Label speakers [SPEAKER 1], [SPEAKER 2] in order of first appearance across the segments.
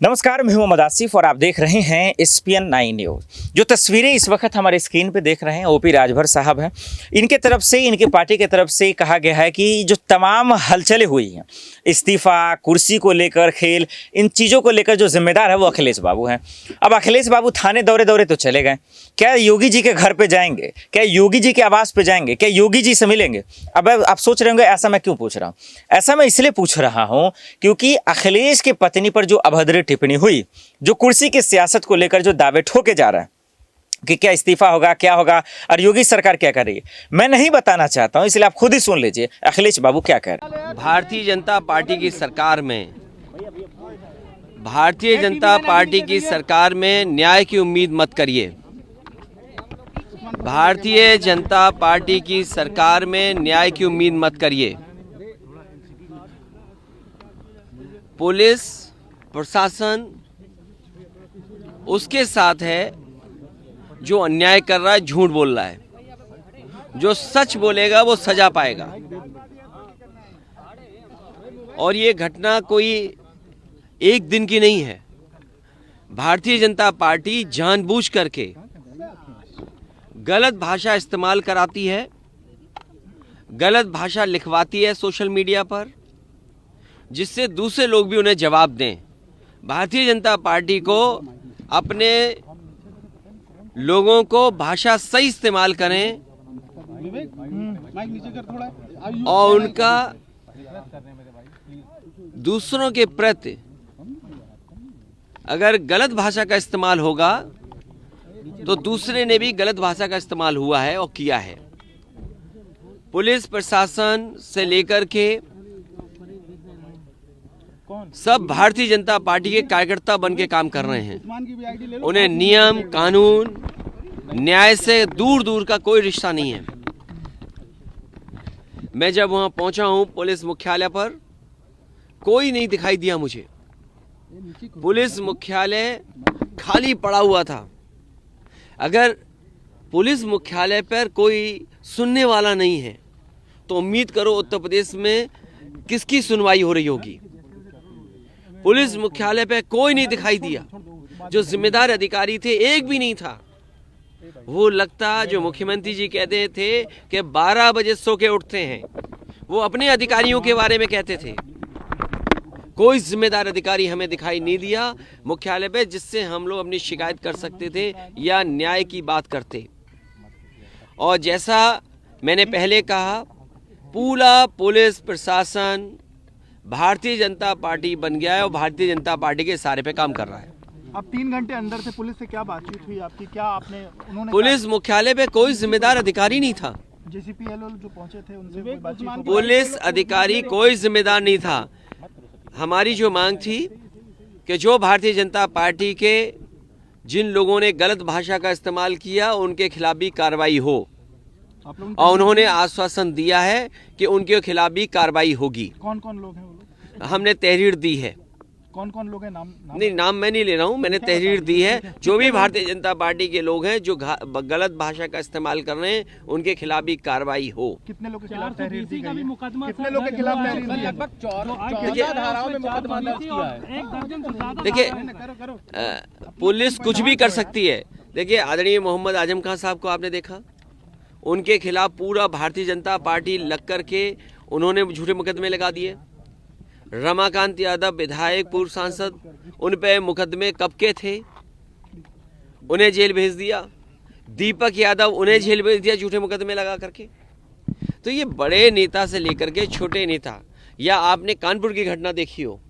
[SPEAKER 1] नमस्कार, मैं हूं मोहम्मद आसिफ और आप देख रहे हैं SPN 9 न्यूज़। जो तस्वीरें इस वक्त हमारे स्क्रीन पे देख रहे हैं ओपी राजभर साहब हैं। इनके तरफ से, इनकी पार्टी की तरफ से कहा गया है कि जो तमाम हलचलें हुई हैं, इस्तीफा, कुर्सी को लेकर खेल, इन चीज़ों को लेकर जो जिम्मेदार है वो अखिलेश बाबू हैं। अब अखिलेश बाबू थाने दौरे तो चले गए, क्या योगी जी के घर पर जाएंगे, क्या योगी जी के आवास पर जाएंगे, क्या योगी जी से मिलेंगे? अब आप सोच रहे होंगे ऐसा मैं क्यों पूछ रहा हूँ। ऐसा मैं इसलिए पूछ रहा हूँ क्योंकि अखिलेश की पत्नी पर जो अभद्र टिप्पणी हुई, जो कुर्सी की सियासत को लेकर जो दावे ठोके जा रहा है कि क्या इस्तीफा होगा, क्या होगा और योगी सरकार क्या कर रही है, मैं नहीं बताना चाहता हूं, इसलिए आप खुद ही सुन लीजिए अखिलेश बाबू क्या कह रहे हैं।
[SPEAKER 2] भारतीय जनता पार्टी की सरकार में न्याय की उम्मीद मत करिए। भारतीय जनता पार्टी की सरकार में न्याय की उम्मीद मत करिए। पुलिस प्रशासन उसके साथ है जो अन्याय कर रहा है, झूठ बोल रहा है। जो सच बोलेगा वो सजा पाएगा। और ये घटना कोई एक दिन की नहीं है। भारतीय जनता पार्टी जानबूझ करके गलत भाषा इस्तेमाल कराती है, गलत भाषा लिखवाती है सोशल मीडिया पर, जिससे दूसरे लोग भी उन्हें जवाब दें। भारतीय जनता पार्टी को अपने लोगों को भाषा सही इस्तेमाल करें और उनका दूसरों के प्रति अगर गलत भाषा का इस्तेमाल होगा तो दूसरे ने भी गलत भाषा का इस्तेमाल हुआ है और किया है। पुलिस प्रशासन से लेकर के सब भारतीय जनता पार्टी के कार्यकर्ता बन के काम कर रहे हैं। उन्हें नियम, कानून, न्याय से दूर दूर का कोई रिश्ता नहीं है। मैं जब वहां पहुंचा हूं पुलिस मुख्यालय पर, कोई नहीं दिखाई दिया मुझे। पुलिस मुख्यालय खाली पड़ा हुआ था। अगर पुलिस मुख्यालय पर कोई सुनने वाला नहीं है तो उम्मीद करो उत्तर प्रदेश में किसकी सुनवाई हो रही होगी। पुलिस मुख्यालय पे कोई नहीं दिखाई दिया। जो जिम्मेदार अधिकारी थे एक भी नहीं था। वो लगता जो मुख्यमंत्री जी कहते थे कि 12 बजे सो के उठते हैं, वो अपने अधिकारियों के बारे में कहते थे। कोई जिम्मेदार अधिकारी हमें दिखाई नहीं दिया मुख्यालय पे, जिससे हम लोग अपनी शिकायत कर सकते थे या न्याय की बात करते। और जैसा मैंने पहले कहा, पूरा पुलिस प्रशासन भारतीय जनता पार्टी बन गया है और भारतीय जनता पार्टी के इशारे पे काम कर रहा है।
[SPEAKER 3] अब 3 घंटे अंदर से पुलिस से क्या बातचीत हुई आपकी? क्या आपने उन्होंने
[SPEAKER 2] पुलिस मुख्यालय पे कोई जिम्मेदार अधिकारी नहीं था।
[SPEAKER 3] JCPL जो पहुंचे थे उनसे कोई बातचीत हुई?
[SPEAKER 2] पुलिस अधिकारी कोई जिम्मेदार नहीं था। हमारी जो मांग थी कि जो भारतीय जनता पार्टी के जिन लोगों ने गलत भाषा का इस्तेमाल किया उनके खिलाफ भी कार्रवाई हो, और उन्होंने आश्वासन दिया है कि उनके खिलाफ भी कार्रवाई होगी।
[SPEAKER 3] कौन कौन लोग हैं वो लोग?
[SPEAKER 2] हमने तहरीर दी है।
[SPEAKER 3] कौन कौन लोग हैं? नाम
[SPEAKER 2] नहीं, नाम मैं नहीं ले रहा हूँ, मैंने तहरीर दी है। जो भी भारतीय जनता पार्टी के लोग हैं जो गलत भाषा का इस्तेमाल कर रहे हैं उनके खिलाफ भी कार्रवाई हो।
[SPEAKER 3] कितने लोगों के खिलाफ तहरीर दी गई? कितने लोगों के खिलाफ तहरीर दी? लगभग 14 धाराओं में मुकदमा दर्ज किया है।
[SPEAKER 2] देखिए, पुलिस कुछ भी कर सकती है। देखिए, आदरणीय मोहम्मद आजम खान साहब को आपने देखा, उनके खिलाफ पूरा भारतीय जनता पार्टी लग करके उन्होंने झूठे मुकदमे लगा दिए। रमाकांत यादव विधायक, पूर्व सांसद, उन पे मुकदमे कब के थे, उन्हें जेल भेज दिया। दीपक यादव, उन्हें जेल भेज दिया झूठे मुकदमे लगा करके। तो ये बड़े नेता से लेकर के छोटे नेता, या आपने कानपुर की घटना देखी हो।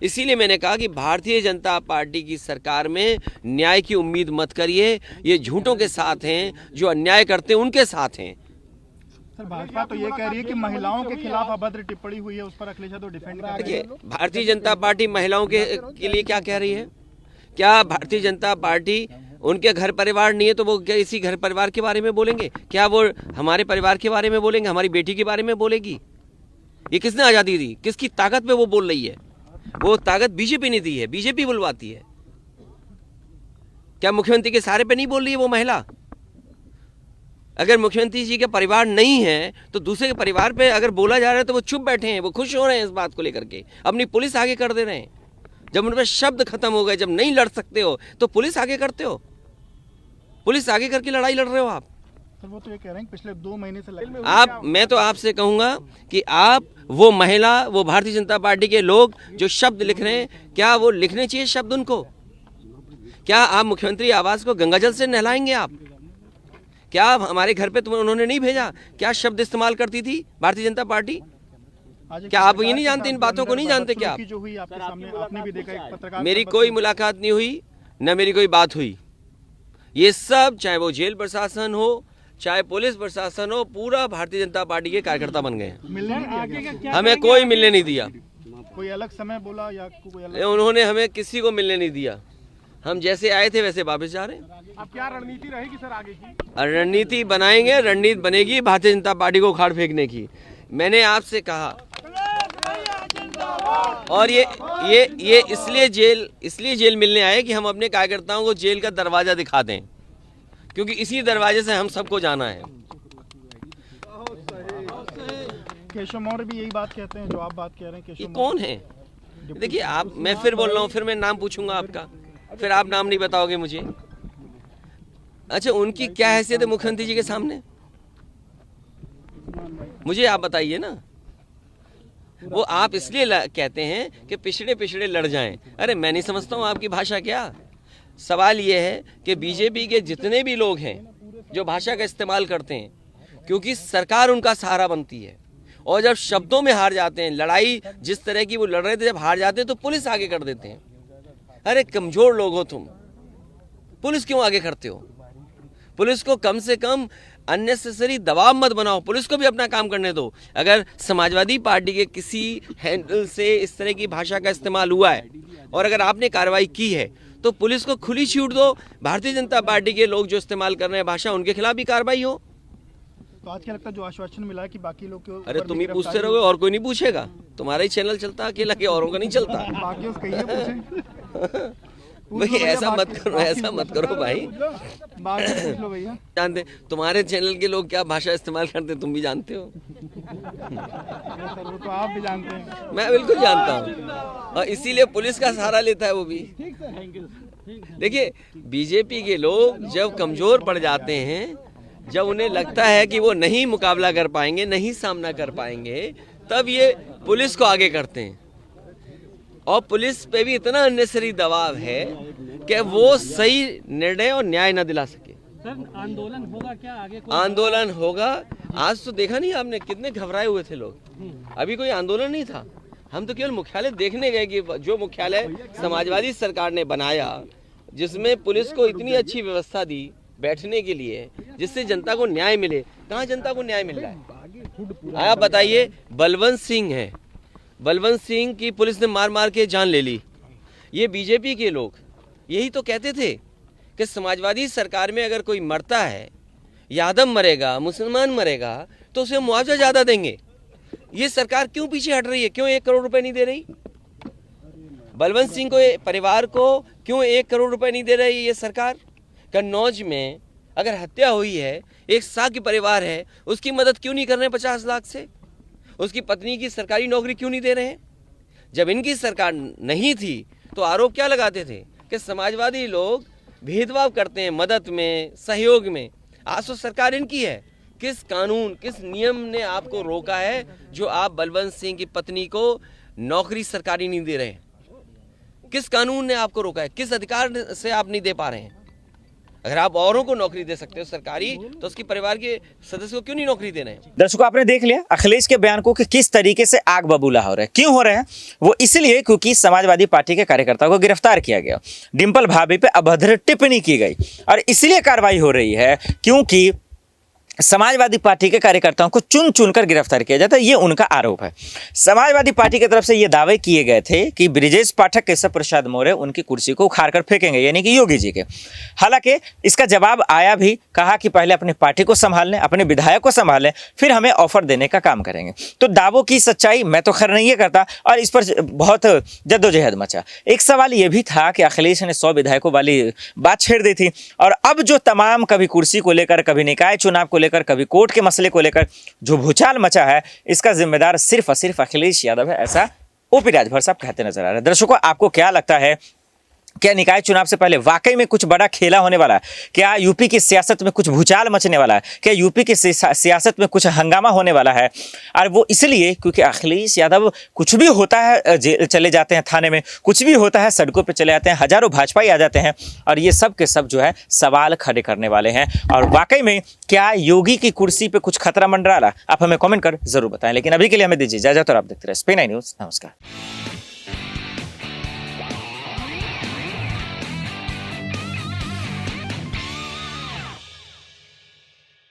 [SPEAKER 2] इसीलिए मैंने कहा कि भारतीय जनता पार्टी की सरकार में न्याय की उम्मीद मत करिए। ये झूठों के साथ हैं, जो अन्याय करते हैं उनके साथ हैं।
[SPEAKER 3] सर, भाजपा तो ये कह रही है कि महिलाओं के खिलाफ अभद्र टिप्पणी हुई है, उस पर अखिलेश यादव डिफेंड कर रहे हैं।
[SPEAKER 2] देखिए, भारतीय जनता पार्टी महिलाओं के लिए क्या कह रही है? क्या भारतीय जनता पार्टी, उनके घर परिवार नहीं है तो वो क्या इसी घर परिवार के बारे में बोलेंगे? क्या वो हमारे परिवार के बारे में बोलेंगे, हमारी बेटी के बारे में बोलेगी? ये किसने आज़ादी दी? किसकी ताकत पे वो बोल रही है? वो ताकत बीजेपी ने दी है, बीजेपी बुलवाती है। क्या मुख्यमंत्री के सहारे पे नहीं बोल रही है वो महिला? अगर मुख्यमंत्री जी के परिवार नहीं है तो दूसरे के परिवार पे अगर बोला जा रहा है तो वो चुप बैठे हैं, वो खुश हो रहे हैं इस बात को लेकर के, अपनी पुलिस आगे कर दे रहे हैं। जब उन पर शब्द खत्म हो गए, जब नहीं लड़ सकते हो तो पुलिस आगे करते हो, पुलिस आगे करके लड़ाई लड़ रहे हो आप।
[SPEAKER 4] सर वो तो ये कह रहे हैं पिछले 2 महीने से
[SPEAKER 2] मैं तो आपसे कहूंगा कि आप वो महिला, वो भारतीय जनता पार्टी के लोग जो शब्द लिख रहे हैं, क्या वो लिखने चाहिए शब्द उनको? क्या आप मुख्यमंत्री आवास को गंगाजल से नहलाएंगे आप? क्या हमारे घर पे तुम्हें उन्होंने नहीं भेजा? क्या शब्द इस्तेमाल करती थी भारतीय जनता पार्टी? क्या आप ये नहीं जानते, इन बातों को नहीं जानते क्या आप?
[SPEAKER 4] जो हुई आपके सामने, आपने भी देखा एक पत्रकार,
[SPEAKER 2] मेरी कोई मुलाकात नहीं हुई, न मेरी कोई बात हुई। ये सब, चाहे वो जेल प्रशासन हो, चाहे पुलिस प्रशासन हो, पूरा भारतीय जनता पार्टी के कार्यकर्ता बन गए हैं।
[SPEAKER 4] मिलने नहीं दिया गया?
[SPEAKER 2] हमें कोई मिलने नहीं दिया।
[SPEAKER 4] कोई अलग समय बोला या कोई अलग?
[SPEAKER 2] उन्होंने हमें किसी को मिलने नहीं दिया। हम जैसे आए थे वैसे वापस जा रहे हैं।
[SPEAKER 4] अब क्या रणनीति रहेगी सर आगे की?
[SPEAKER 2] रणनीति बनाएंगे, रणनीति बनेगी भारतीय जनता पार्टी को उखाड़ फेंकने की। मैंने आपसे कहा, और ये इसलिए जेल मिलने आए कि हम अपने कार्यकर्ताओं को जेल का दरवाजा दिखा दें, क्योंकि इसी दरवाजे से हम सबको जाना है।
[SPEAKER 4] केशव मौर्य भी यही बात कहते हैं जो आप बात कह रहे हैं।
[SPEAKER 2] ये
[SPEAKER 4] केशव
[SPEAKER 2] कौन है? देखिए आप, मैं फिर बोल रहा हूँ, फिर मैं नाम पूछूंगा आपका, फिर आप नाम नहीं बताओगे मुझे। अच्छा, उनकी क्या हैसियत है मुख्यमंत्री जी के सामने, मुझे आप बताइए ना। वो आप इसलिए कहते हैं कि पिछड़े लड़ जाएं। अरे मैं नहीं समझता हूँ आपकी भाषा क्या। सवाल ये है कि बीजेपी के जितने भी लोग हैं जो भाषा का इस्तेमाल करते हैं, क्योंकि सरकार उनका सहारा बनती है, और जब शब्दों में हार जाते हैं, लड़ाई जिस तरह की वो लड़ रहे थे, जब हार जाते हैं तो पुलिस आगे कर देते हैं। अरे कमजोर लोग हो तुम, पुलिस क्यों आगे करते हो? पुलिस को कम से कम अननेसेसरी दबाव मत बनाओ, पुलिस को भी अपना काम करने दो। अगर समाजवादी पार्टी के किसी हैंडल से इस तरह की भाषा का इस्तेमाल हुआ है और अगर आपने कार्रवाई की है, तो पुलिस को खुली छूट दो। भारतीय जनता पार्टी के लोग जो इस्तेमाल कर रहे हैं भाषा, उनके खिलाफ भी कार्रवाई हो।
[SPEAKER 4] तो आज क्या लगता है जो आश्वासन मिला है कि बाकी लोग के
[SPEAKER 2] अरे तुम ही पूछते रहोगे, और कोई नहीं पूछेगा। तुम्हारा ही चैनल चलता है अकेला, के औरों का नहीं चलता।
[SPEAKER 4] बाकी कहिए पूछें।
[SPEAKER 2] भाई ऐसा मत करो, ऐसा मत करो भाई।
[SPEAKER 4] पूछ लो भैया।
[SPEAKER 2] जानते तुम्हारे चैनल के लोग क्या भाषा इस्तेमाल करते, तुम भी जानते हो।
[SPEAKER 4] सर वो तो आप भी जानते हैं।
[SPEAKER 2] मैं बिल्कुल जानता हूँ, और इसीलिए पुलिस का सहारा लेता है वो भी। देखिए बीजेपी के लोग जब कमजोर पड़ जाते हैं, जब उन्हें लगता है कि वो नहीं मुकाबला कर पाएंगे, नहीं सामना कर पाएंगे, तब ये पुलिस को आगे करते हैं। और पुलिस पे भी इतना अननेसेसरी दबाव है कि वो सही निर्णय और न्याय न दिला सके।
[SPEAKER 3] सर आंदोलन होगा क्या आगे?
[SPEAKER 2] आंदोलन होगा। आज तो देखा नहीं आपने, कितने घबराए हुए थे लोग। अभी कोई आंदोलन नहीं था, हम तो केवल मुख्यालय देखने गए कि जो मुख्यालय समाजवादी सरकार ने बनाया, जिसमें पुलिस को इतनी अच्छी व्यवस्था दी बैठने के लिए, जिससे जनता को न्याय मिले, कहाँ जनता को न्याय मिल रहा है? आप बताइए, बलवंत सिंह है, बलवंत सिंह की पुलिस ने मार मार के जान ले ली। ये बीजेपी के लोग यही तो कहते थे कि समाजवादी सरकार में अगर कोई मरता है, यादव मरेगा, मुसलमान मरेगा, तो उसे मुआवजा ज़्यादा देंगे। ये सरकार क्यों पीछे हट रही है? क्यों 1 करोड़ रुपए नहीं दे रही? बलवंत सिंह को, परिवार को क्यों 1 करोड़ रुपए नहीं दे रही ये सरकार? कन्नौज में अगर हत्या हुई है, एक साकी परिवार है, उसकी मदद क्यों नहीं कर रहे 50 लाख से? उसकी पत्नी की सरकारी नौकरी क्यों नहीं दे रहे हैं? जब इनकी सरकार नहीं थी तो आरोप क्या लगाते थे कि समाजवादी लोग भेदभाव करते हैं मदद में, सहयोग में। आज तो सरकार इनकी है। किस कानून, किस नियम ने आपको रोका है जो आप बलवंत सिंह की पत्नी को नौकरी सरकारी नहीं दे रहे हैं? किस कानून ने आपको रोका है? किस अधिकार से आप नहीं दे पा रहे हैं? अगर आप औरों को नौकरी दे सकते हो सरकारी, तो उसकी परिवार के सदस्य को क्यों नहीं नौकरी दे रहे हैं?
[SPEAKER 1] दर्शकों आपने देख लिया अखिलेश के बयान को कि किस तरीके से आग बबूला हो रहा है। क्यों हो रहे हैं? वो इसलिए क्योंकि समाजवादी पार्टी के कार्यकर्ताओं को गिरफ्तार किया गया, डिंपल भाभी पे अभद्र टिप्पणी की गई, और इसलिए कार्रवाई हो रही है क्योंकि समाजवादी पार्टी के कार्यकर्ताओं को चुन चुनकर गिरफ्तार किया जाता है। ये उनका आरोप है। समाजवादी पार्टी की तरफ से ये दावे किए गए थे कि ब्रिजेश पाठक, केशव प्रसाद मौर्य उनकी कुर्सी को उखाड़ कर फेंकेंगे, यानी कि योगी जी के। हालांकि इसका जवाब आया भी, कहा कि पहले अपनी पार्टी को संभाल लें, अपने विधायक को संभाल लें, फिर हमें ऑफर देने का काम करेंगे। तो दावों की सच्चाई मैं तो खैर नहीं करता, और इस पर बहुत जद्दोजहद मचा। एक सवाल ये भी था कि अखिलेश ने 100 विधायकों वाली बात छेड़ दी थी, और अब जो तमाम कभी कुर्सी को लेकर, कभी निकाय चुनाव को लेकर, कभी कोर्ट के मसले को लेकर जो भूचाल मचा है, इसका जिम्मेदार सिर्फ और सिर्फ अखिलेश यादव है, ऐसा ओपी राजभर साहब कहते नजर आ रहे हैं। दर्शकों, आपको क्या लगता है, क्या निकाय चुनाव से पहले वाकई में कुछ बड़ा खेला होने वाला है? क्या यूपी की सियासत में कुछ भूचाल मचने वाला है? क्या यूपी की सियासत में कुछ हंगामा होने वाला है? और वो इसलिए क्योंकि अखिलेश यादव कुछ भी होता है जेल चले जाते हैं, थाने में कुछ भी होता है सड़कों पे चले जाते हैं, हजारों भाजपाई आ जाते हैं, और ये सब के सब जो है सवाल खड़े करने वाले हैं। और वाकई में क्या योगी की कुर्सी पे कुछ खतरा मंडरा रहा? आप हमें कमेंट कर जरूर बताएं। लेकिन अभी के लिए हमें दीजिए इजाजत और आप देखते रहे SPN9 न्यूज़। नमस्कार।